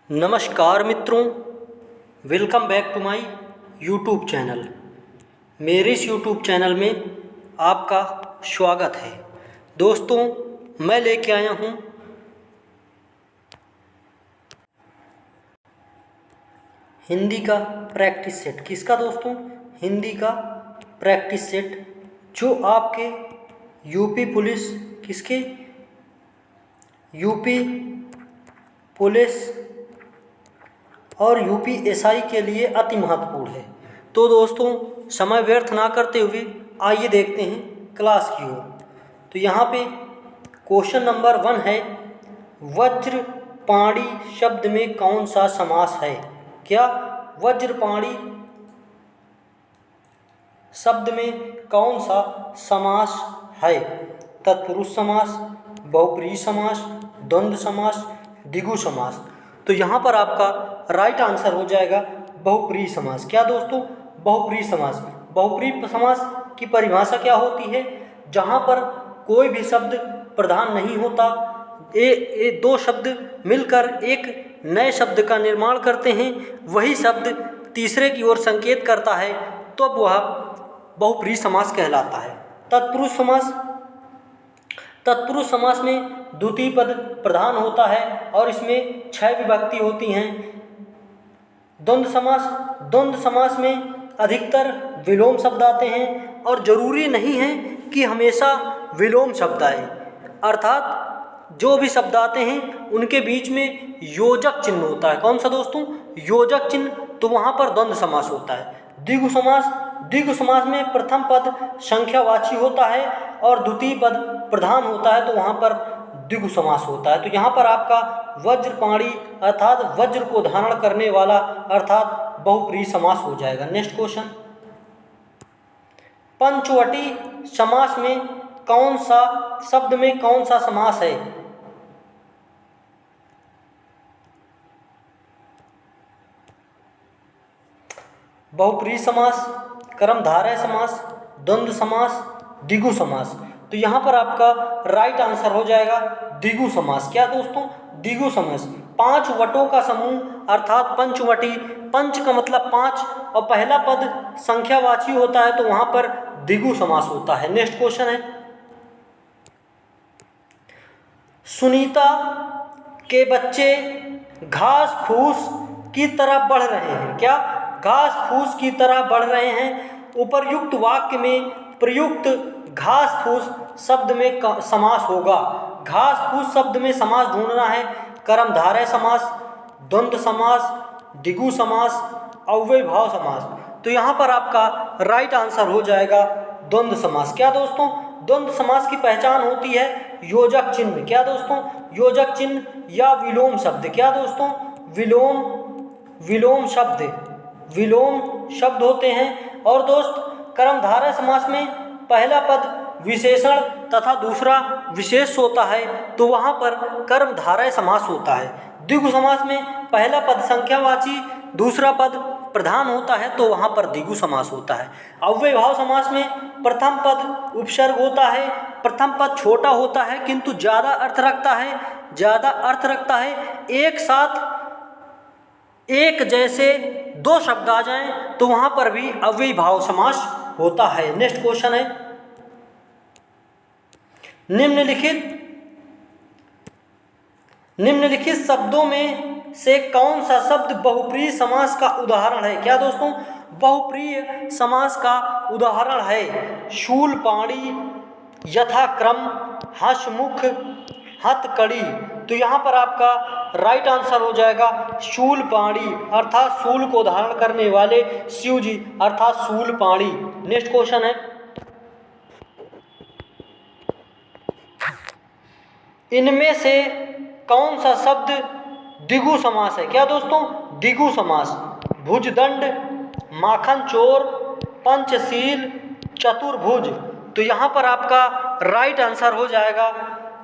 नमस्कार मित्रों, welcome back to my YouTube channel. मेरे इस यूट्यूब चैनल में आपका स्वागत है। दोस्तों, मैं लेके आया हूँ हिंदी का प्रैक्टिस सेट। किसका दोस्तों? हिंदी का प्रैक्टिस सेट, जो आपके यूपी पुलिस यूपी पुलिस और यूपीएसआई के लिए अति महत्वपूर्ण है। तो दोस्तों, समय व्यर्थ ना करते हुए आइए देखते हैं क्लास की ओर। तो यहाँ पे क्वेश्चन नंबर 1 है, वज्रपाणी शब्द में कौन सा समास है? क्या वज्रपाणी शब्द में कौन सा समास है? तत्पुरुष समास, बहुप्रिय समास, द्वंद्व समास, द्विगु समास। तो यहाँ पर आपका राइट आंसर हो जाएगा बहुप्रिय समास। क्या दोस्तों? बहुप्रिय समास। बहुप्रिय समास की परिभाषा क्या होती है? जहाँ पर कोई भी शब्द प्रधान नहीं होता, दो शब्द मिलकर एक नए शब्द का निर्माण करते हैं, वही शब्द तीसरे की ओर संकेत करता है, तो वह बहुप्रिय समास कहलाता है। तत्पुरुष समास। तत्पुरुष समास में द्वितीय पद प्रधान होता है और इसमें 6 विभक्ति होती हैं। द्वंद्व समास। द्वंद्व समास में अधिकतर विलोम शब्द आते हैं और जरूरी नहीं है कि हमेशा विलोम शब्द आए, अर्थात जो भी शब्द आते हैं उनके बीच में योजक चिन्ह होता है। कौन सा दोस्तों? योजक चिन्ह। तो वहाँ पर द्वंद्व समास होता है। द्विगु समास। द्विगु समास में प्रथम पद संख्यावाची होता है और द्वितीय पद प्रधान होता है, तो वहाँ पर द्विगु समास होता है। तो यहाँ पर आपका वज्रपाणी अर्थात वज्र को धारण करने वाला अर्थात बहुप्रिय समास हो जाएगा। नेक्स्ट क्वेश्चन, पंचवटी समास में कौन सा शब्द में कौन सा समास है? बहुप्रिय समास, कर्मधारय समास, द्वंद्व समास, द्विगु समास। तो यहाँ पर आपका राइट आंसर हो जाएगा द्विगु समास। क्या दोस्तों? द्विगु समास। 5 वटों का समूह अर्थात पंचवटी। पंच का मतलब 5 और पहला पद संख्यावाची होता है, तो वहाँ पर द्विगु समास होता है। नेक्स्ट क्वेश्चन है, सुनीता के बच्चे घास फूस की तरह बढ़ रहे हैं। क्या? घास फूस की तरह बढ़ रहे हैं। उपर्युक्त वाक्य में प्रयुक्त घास फूस शब्द में समास होगा। घास फूस शब्द में समास ढूंढना है। कर्मधारय समास, द्वंद्व समास, द्विगु समास, अव्ययभाव समास। तो यहाँ पर आपका राइट आंसर हो जाएगा द्वंद्व समास। क्या दोस्तों? द्वंद्व समास की पहचान होती है योजक चिन्ह। क्या दोस्तों? योजक चिन्ह या विलोम शब्द। क्या दोस्तों? विलोम शब्द होते हैं। और दोस्त, कर्मधारय समास में पहला पद विशेषण तथा दूसरा विशेष होता है, तो वहाँ पर कर्मधारय समास होता है। द्विगु समास में पहला पद संख्यावाची, दूसरा पद प्रधान होता है, तो वहाँ पर द्विगु समास होता है। अव्ययभाव समास में प्रथम पद उपसर्ग होता है। प्रथम पद छोटा होता है किंतु ज़्यादा अर्थ रखता है। एक साथ एक जैसे 2 शब्द आ जाएं तो वहाँ पर भी अव्ययभाव समास होता है। नेक्स्ट क्वेश्चन है, निम्नलिखित शब्दों में से कौन सा शब्द बहुप्रिय समास का उदाहरण है? क्या दोस्तों? बहुप्रिय समास का उदाहरण है शूलपाणी, यथाक्रम, हंसमुख, हथकड़ी। तो यहाँ पर आपका राइट आंसर हो जाएगा शूलपाणी अर्थात शूल को धारण करने वाले शिव जी अर्थात शूलपाणी। नेक्स्ट क्वेश्चन है, इनमें से कौन सा शब्द द्विगु समास है? क्या दोस्तों? द्विगु समास। भुजदंड, माखन चोर, पंचशील, चतुर्भुज। तो यहाँ पर आपका राइट आंसर हो जाएगा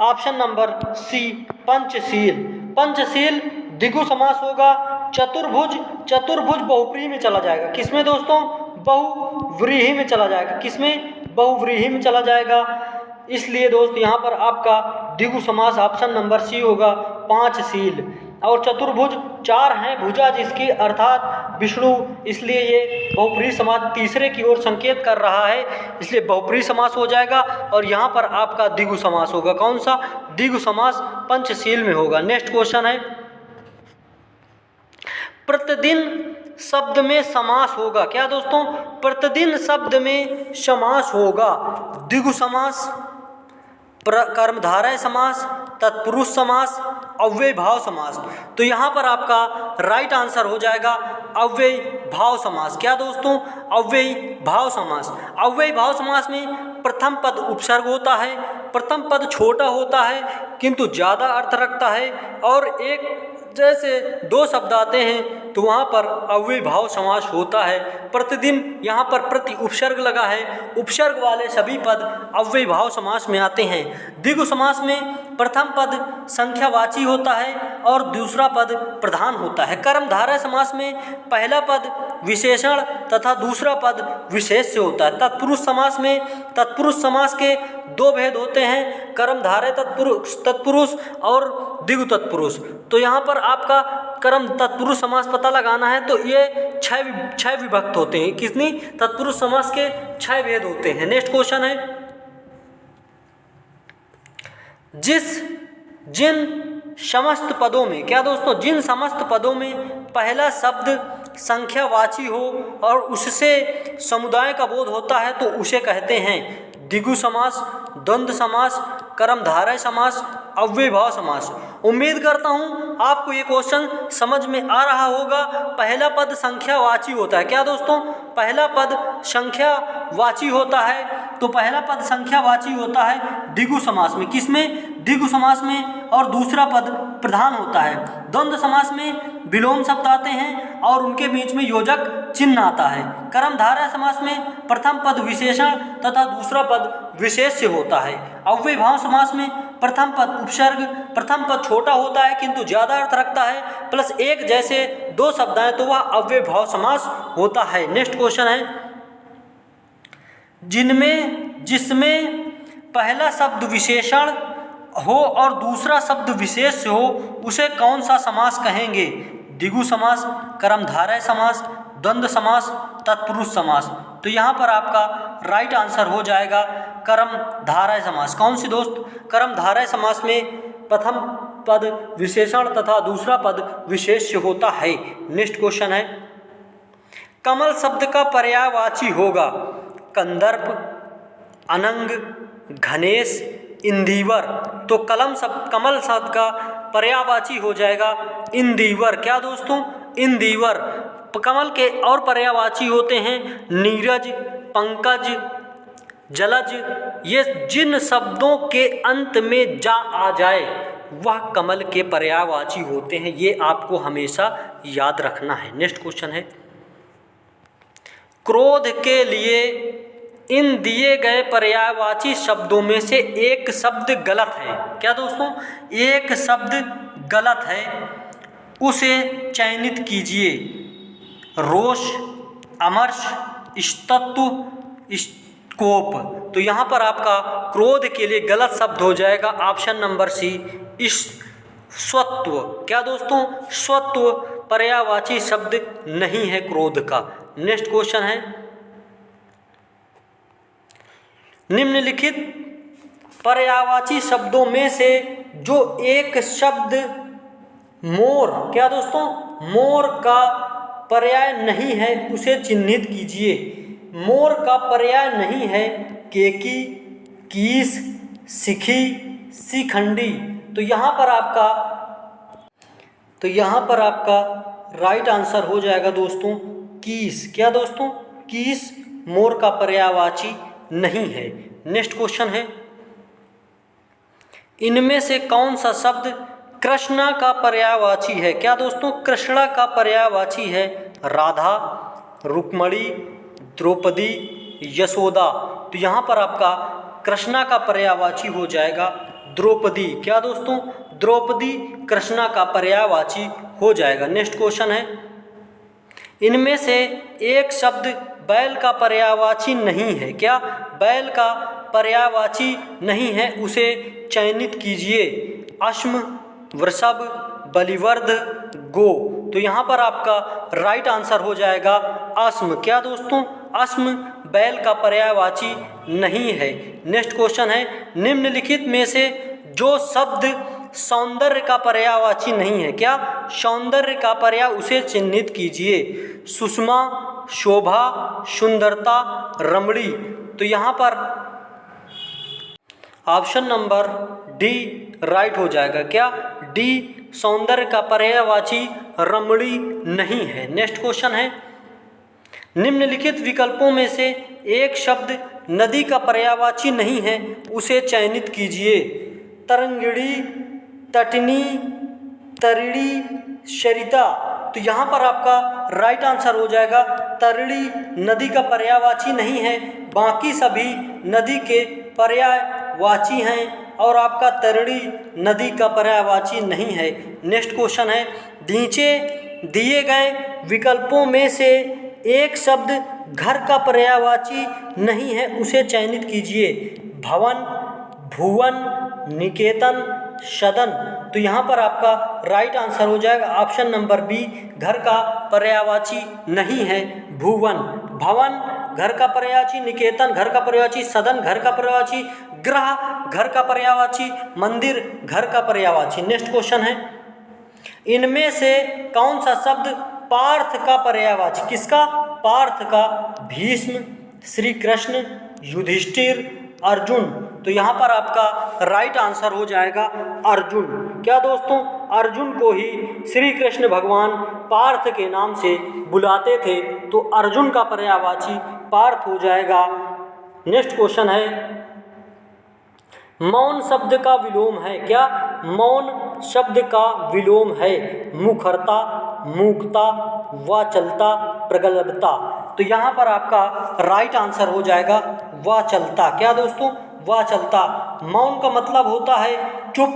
option number C, Panchsheel. Panchsheel द्विगु समास होगा। चतुर्भुज बहुप्रिय में चला जाएगा। किसमें दोस्तों? बहुव्रीहि में चला जाएगा। किसमें? बहुव्रीहि में चला जाएगा। इसलिए दोस्त यहाँ पर आपका द्विगु समास ऑप्शन नंबर सी होगा, पांचशील। और चतुर्भुज 4 हैं भुजा जिसकी अर्थात विष्णु, इसलिए ये बहुप्रिय समास तीसरे की ओर संकेत कर रहा है, इसलिए बहुप्रिय समास हो जाएगा। और यहाँ पर आपका द्विगु समास होगा। कौन सा? द्विगु समास पंचशील में होगा। नेक्स्ट क्वेश्चन है, प्रतिदिन शब्द में समास होगा। क्या दोस्तों? प्रतिदिन शब्द में समास होगा। द्विगु समास, कर्मधारय समास, तत्पुरुष समास, अव्यय भाव समास। तो यहाँ पर आपका राइट आंसर हो जाएगा अव्यय भाव समास। क्या दोस्तों? अव्यय भाव समास। अव्यय भाव समास में प्रथम पद उपसर्ग होता है, प्रथम पद छोटा होता है किंतु ज़्यादा अर्थ रखता है, और एक जैसे दो शब्द आते हैं तो वहाँ पर अव्यय भाव समास होता है। प्रतिदिन यहाँ पर प्रति उपसर्ग लगा है, उपसर्ग वाले सभी पद अव्यय भाव समास में आते हैं। द्विगु समास में प्रथम पद संख्यावाची होता है और दूसरा पद प्रधान होता है। कर्मधारय समास में पहला पद विशेषण तथा दूसरा पद विशेष्य होता है। तत्पुरुष समास में तत्पुरुष समास के दो भेद होते हैं, कर्मधारय तत्पुरुष और द्विगु तत्पुरुष। तो यहाँ पर आपका कर्म तत्पुरुष समास पता लगाना है तो ये छह विभक्त होते हैं। कितनी? तत्पुरुष समास के 6 भेद होते हैं। नेक्स्ट क्वेश्चन है, जिन समस्त पदों में, क्या दोस्तों? जिन समस्त पदों में पहला शब्द संख्यावाची हो और उससे समुदाय का बोध होता है तो उसे कहते हैं द्विगु समास, द्वंद्व समास, कर्मधारय समास, अव्यय भाव समास। उम्मीद करता हूँ आपको ये क्वेश्चन समझ में आ रहा होगा। पहला पद संख्यावाची होता है। क्या दोस्तों? पहला पद संख्यावाची होता है, तो पहला पद संख्यावाची होता है द्विगु समास में। किसमें? द्विगु समास में। और दूसरा पद प्रधान होता है। द्वंद्व समास में विलोम शब्द आते हैं और उनके बीच में योजक चिन्ह आता है। कर्मधारय समास में प्रथम पद विशेषण तथा दूसरा पद विशेष्य होता है। अव्यय भाव समास में प्रथम पद उपसर्ग, प्रथम पद छोटा होता है किंतु ज्यादा अर्थ रखता है, प्लस एक जैसे दो शब्द आए तो वह अव्यय भाव समास होता है। नेक्स्ट क्वेश्चन है, जिसमें पहला शब्द विशेषण हो और दूसरा शब्द विशेष्य हो उसे कौन सा समास कहेंगे? द्विगु समास, कर्मधारय समास, द्वंद्व समास, तत्पुरुष समास। तो यहाँ पर आपका राइट आंसर हो जाएगा कर्मधारय समास। कौन सी दोस्त? कर्मधारय समास में प्रथम पद विशेषण तथा दूसरा पद विशेष्य होता है। नेक्स्ट क्वेश्चन है, कमल शब्द का पर्यायवाची होगा कंदर्प, अनंग, घनेश, इंदिवर। तो कमल शब्द का पर्यायवाची हो जाएगा इंदिवर। क्या दोस्तों? इंदिवर। कमल के और पर्यायवाची होते हैं नीरज, पंकज, जलज। ये जिन शब्दों के अंत में जा आ जाए वह कमल के पर्यायवाची होते हैं, ये आपको हमेशा याद रखना है। नेक्स्ट क्वेश्चन है, क्रोध के लिए इन दिए गए पर्यायवाची शब्दों में से एक शब्द गलत है। क्या दोस्तों? एक शब्द गलत है, उसे चयनित कीजिए। रोष, अमर्ष, स्तत्व, कोप। तो यहाँ पर आपका क्रोध के लिए गलत शब्द हो जाएगा ऑप्शन नंबर सी, स्वत्व। क्या दोस्तों? स्वत्व पर्यायवाची शब्द नहीं है क्रोध का। नेक्स्ट क्वेश्चन है, निम्नलिखित पर्यायवाची शब्दों में से जो एक शब्द मोर, क्या दोस्तों? मोर का पर्याय नहीं है उसे चिन्हित कीजिए। मोर का पर्याय नहीं है केकी, कीस, सिखी, शिखंडी। तो यहाँ पर आपका राइट आंसर हो जाएगा दोस्तों कीस। क्या दोस्तों? कीस मोर का पर्यायवाची नहीं है। नेक्स्ट क्वेश्चन है, इनमें से कौन सा शब्द कृष्णा का पर्यायवाची है? क्या दोस्तों? कृष्णा का पर्यायवाची है राधा, रुक्मणी, द्रौपदी, यशोदा। तो यहाँ पर आपका कृष्णा का पर्यायवाची हो जाएगा द्रौपदी। क्या दोस्तों? द्रौपदी कृष्णा का पर्यायवाची हो जाएगा। नेक्स्ट क्वेश्चन है, इनमें से एक शब्द बैल का पर्यायवाची नहीं है। क्या? बैल का पर्यायवाची नहीं है, उसे चयनित कीजिए। अश्म, वृषभ, बलिवर्द गो। तो यहाँ पर आपका राइट आंसर हो जाएगा अस्म। क्या दोस्तों, अस्म बैल का पर्यायवाची नहीं है। नेक्स्ट क्वेश्चन है, निम्नलिखित में से जो शब्द सौंदर्य का पर्यायवाची नहीं है, क्या सौंदर्य का पर्याय, उसे चिन्हित कीजिए। सुषमा, शोभा, सुंदरता, रमणी। तो यहाँ पर ऑप्शन नंबर डी राइट हो जाएगा। क्या डी सौंदर्य का पर्यायवाची रमणी नहीं है। नेक्स्ट क्वेश्चन है, निम्नलिखित विकल्पों में से एक शब्द नदी का पर्यायवाची नहीं है, उसे चयनित कीजिए। तरंगिणी, तटनी, तरिणी, सरिता। तो यहाँ पर आपका राइट आंसर हो जाएगा तरिणी नदी का पर्यायवाची नहीं है, बाकी सभी नदी के पर्यायवाची हैं और आपका तरिणी नदी का पर्यायवाची नहीं है। नेक्स्ट क्वेश्चन है, नीचे दिए गए विकल्पों में से एक शब्द घर का पर्यायवाची नहीं है, उसे चयनित कीजिए। भवन, भुवन, निकेतन, सदन। तो यहाँ पर आपका राइट आंसर हो जाएगा ऑप्शन नंबर बी, घर का पर्यायवाची नहीं है भुवन। भवन घर का पर्यायवाची, निकेतन घर का पर्यायवाची, सदन घर का पर्यायवाची, ग्रह घर का पर्यायवाची, मंदिर घर का पर्यायवाची। नेक्स्ट क्वेश्चन है, इनमें से कौन सा शब्द पार्थ का पर्यायवाची, किसका, पार्थ का। भीष्म, श्री कृष्ण, युधिष्ठिर, अर्जुन। तो यहाँ पर आपका राइट आंसर हो जाएगा अर्जुन। क्या दोस्तों, अर्जुन को ही श्री कृष्ण भगवान पार्थ के नाम से बुलाते थे, तो अर्जुन का पर्यायवाची पार्थ हो जाएगा। नेक्स्ट क्वेश्चन है, मौन शब्द का विलोम है, क्या मौन शब्द का विलोम है। मुखरता, मूकता, वाचलता, प्रगल्भता। तो यहाँ पर आपका राइट आंसर हो जाएगा वाचलता। क्या दोस्तों, वाचलता। मौन का मतलब होता है चुप,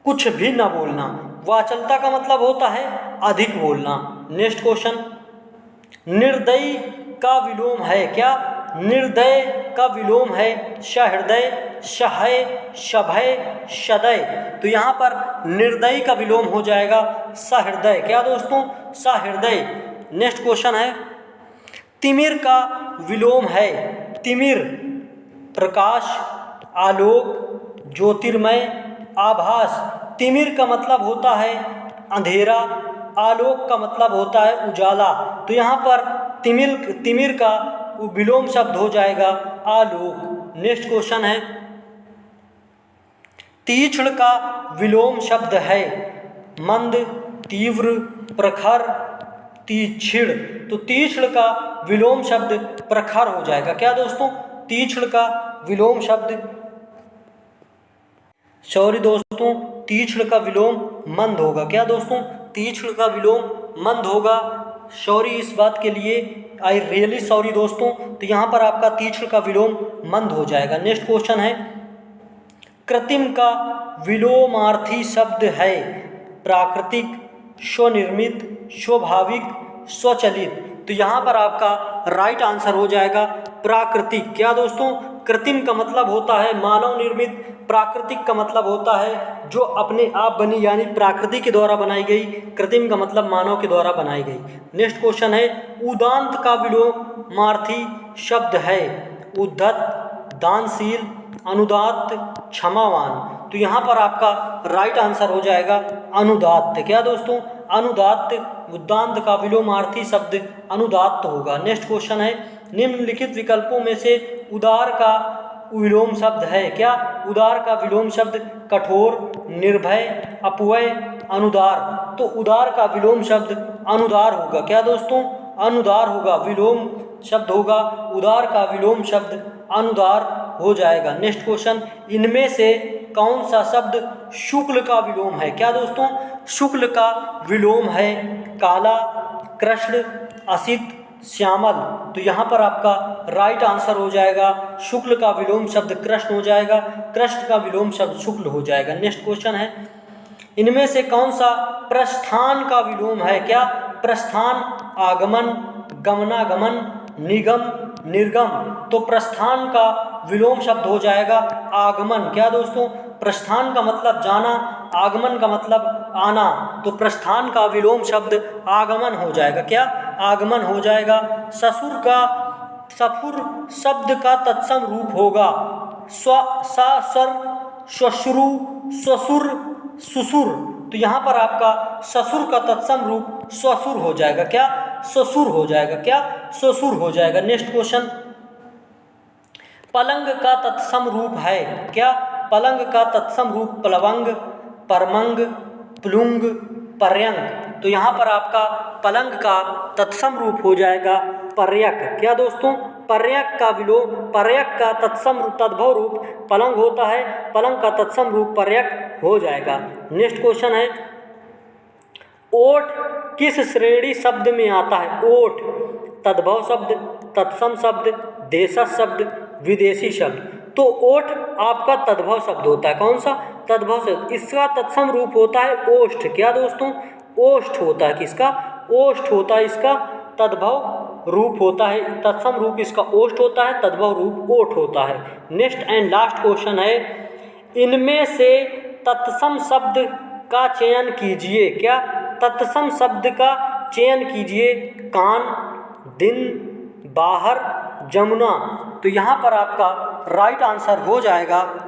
कुछ भी न बोलना। वाचलता का मतलब होता है अधिक बोलना। नेक्स्ट क्वेश्चन, निर्दयी का विलोम है, क्या निर्दय का विलोम है सहृदय, सहाय, सभय, सदय। तो यहाँ पर निर्दयी का विलोम हो जाएगा सहृदय। क्या दोस्तों, सहृदय। नेक्स्ट क्वेश्चन है, तिमिर का विलोम है। तिमिर प्रकाश, आलोक, ज्योतिर्मय, आभास। तिमिर का मतलब होता है अंधेरा, आलोक का मतलब होता है उजाला। तो यहाँ पर तिमिर का विलोम शब्द हो जाएगा आलोक। नेक्स्ट क्वेश्चन है, तीक्ष्ण का विलोम शब्द है मंद, तीव्र, प्रखर, तीक्ष्ण। तो तीक्ष्ण का विलोम शब्द प्रखर हो जाएगा। क्या दोस्तों, तीक्ष्ण का विलोम शब्द, सॉरी दोस्तों, तीक्ष्ण का विलोम मंद होगा। क्या दोस्तों, तीक्ष्ण का विलोम मंद होगा। सॉरी इस बात के लिए, आई रियली सॉरी दोस्तों। तो यहाँ पर आपका तीक्ष्ण का विलोम मंद हो जाएगा। नेक्स्ट क्वेश्चन है, कृत्रिम का विलोमार्थी शब्द है प्राकृतिक, स्वनिर्मित, स्वाभाविक, स्वचालित। तो यहाँ पर आपका राइट आंसर हो जाएगा प्राकृतिक। क्या दोस्तों, कृत्रिम का मतलब होता है मानव निर्मित, प्राकृतिक का मतलब होता है जो अपने आप बनी, यानी प्रकृति के द्वारा बनाई गई। कृत्रिम का मतलब मानव के द्वारा बनाई गई। नेक्स्ट क्वेश्चन है, उदांत का विलोमार्थी शब्द है उद्धत, दानशील, अनुदात्त, क्षमावान। तो यहाँ पर आपका राइट आंसर हो जाएगा अनुदात्त। क्या दोस्तों, अनुदात्त। उदांत का विलोमार्थी शब्द अनुदात्त होगा। नेक्स्ट क्वेश्चन है, निम्नलिखित विकल्पों में से उदार का विलोम शब्द है। क्या उदार का विलोम शब्द कठोर, निर्भय, अपव्यय, अनुदार। तो उदार का विलोम शब्द अनुदार होगा। क्या दोस्तों, अनुदार होगा, विलोम शब्द होगा उदार का विलोम शब्द अनुदार हो जाएगा। नेक्स्ट क्वेश्चन, इनमें से कौन सा शब्द शुक्ल का विलोम है। क्या दोस्तों, शुक्ल का विलोम है काला, कृष्ण, असित, श्यामल। तो यहाँ पर आपका राइट आंसर हो जाएगा शुक्ल का विलोम शब्द कृष्ण हो जाएगा, कृष्ण का विलोम शब्द शुक्ल हो जाएगा। नेक्स्ट क्वेश्चन है, इनमें से कौन सा प्रस्थान का विलोम है। क्या प्रस्थान आगमन, गमनागमन, निगम, निर्गम, तो प्रस्थान का विलोम शब्द हो जाएगा आगमन। क्या दोस्तों, प्रस्थान का मतलब जाना, आगमन का मतलब आना, तो प्रस्थान का विलोम शब्द आगमन हो जाएगा। क्या, आगमन हो जाएगा। ससुर शब्द का तत्सम रूप होगा श्वश्रु, ससुर, सुसुर, तो यहाँ पर आपका ससुर का तत्सम रूप ससुर हो जाएगा। क्या, ससुर हो जाएगा। क्या, ससुर हो जाएगा। नेक्स्ट क्वेश्चन, पलंग का तत्सम रूप है। क्या, पलंग का तत्सम रूप प्लवंग, परमंग, प्लुंग, पर्यंक, तो यहाँ पर आपका पलंग का तत्सम रूप हो जाएगा पर्यक। क्या दोस्तों, पर्यक का विलोम, पर्यक का तत्सम तद्भव रूप पलंग होता है, पलंग का तत्सम रूप पर्यक हो जाएगा। नेक्स्ट क्वेश्चन है, ओठ किस श्रेणी शब्द में आता है। ओठ तद्भव शब्द, तत्सम शब्द, देशज शब्द, विदेशी शब्द, तो ओठ आपका तद्भव शब्द होता है। कौन सा, तद्भव शब्द। इसका तत्सम रूप होता है ओष्ठ। क्या दोस्तों, ओष्ठ होता है। किसका, ओष्ठ होता है। इसका तद्भव रूप होता है, तत्सम रूप इसका ओष्ठ होता है, तद्भव रूप ओठ होता है। नेक्स्ट एंड लास्ट क्वेश्चन है, इनमें से तत्सम शब्द का चयन कीजिए। क्या, तत्सम शब्द का चयन कीजिए। कान, दिन, बाहर, जमुना, तो यहाँ पर आपका राइट आंसर हो जाएगा,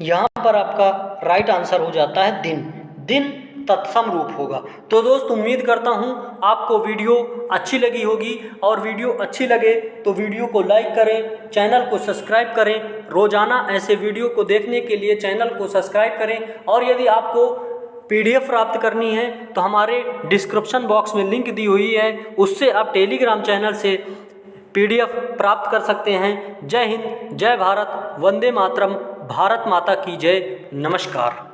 यहाँ पर आपका राइट आंसर हो जाता है दिन। दिन तत्सम रूप होगा। तो दोस्त उम्मीद करता हूँ आपको वीडियो अच्छी लगी होगी, और वीडियो अच्छी लगे तो वीडियो को लाइक करें, चैनल को सब्सक्राइब करें। रोज़ाना ऐसे वीडियो को देखने के लिए चैनल को सब्सक्राइब करें। और यदि आपको PDF प्राप्त करनी है तो हमारे डिस्क्रिप्शन बॉक्स में लिंक दी हुई है, उससे आप टेलीग्राम चैनल से PDF प्राप्त कर सकते हैं। जय हिंद, जय भारत, वंदे मातरम, भारत माता की जय, नमस्कार।